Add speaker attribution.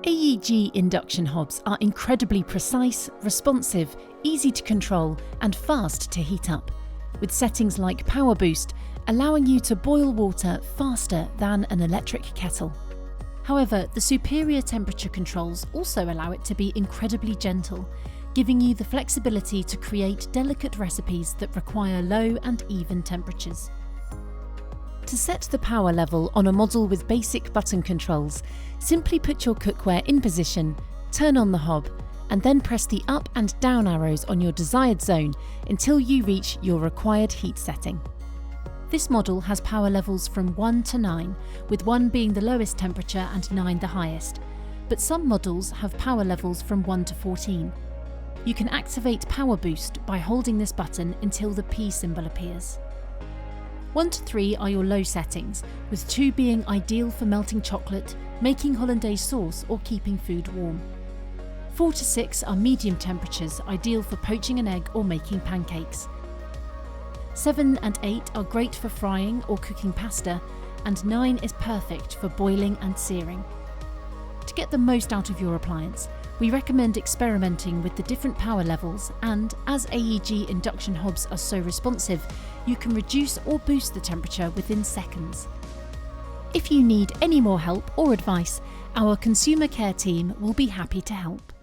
Speaker 1: AEG induction hobs are incredibly precise, responsive, easy to control and fast to heat up, with settings like Power Boost allowing you to boil water faster than an electric kettle. However, the superior temperature controls also allow it to be incredibly gentle, giving you the flexibility to create delicate recipes that require low and even temperatures. To set the power level on a model with basic button controls, simply put your cookware in position, turn on the hob, and then press the up and down arrows on your desired zone until you reach your required heat setting. This model has power levels from 1 to 9, with 1 being the lowest temperature and 9 the highest, but some models have power levels from 1 to 14. You can activate Power Boost by holding this button until the P symbol appears. 1 to 3 are your low settings, with 2 being ideal for melting chocolate, making hollandaise sauce or keeping food warm. 4 to 6 are medium temperatures, ideal for poaching an egg or making pancakes. 7 and 8 are great for frying or cooking pasta, and 9 is perfect for boiling and searing. To get the most out of your appliance, we recommend experimenting with the different power levels, and as AEG induction hobs are so responsive, you can reduce or boost the temperature within seconds. If you need any more help or advice, our consumer care team will be happy to help.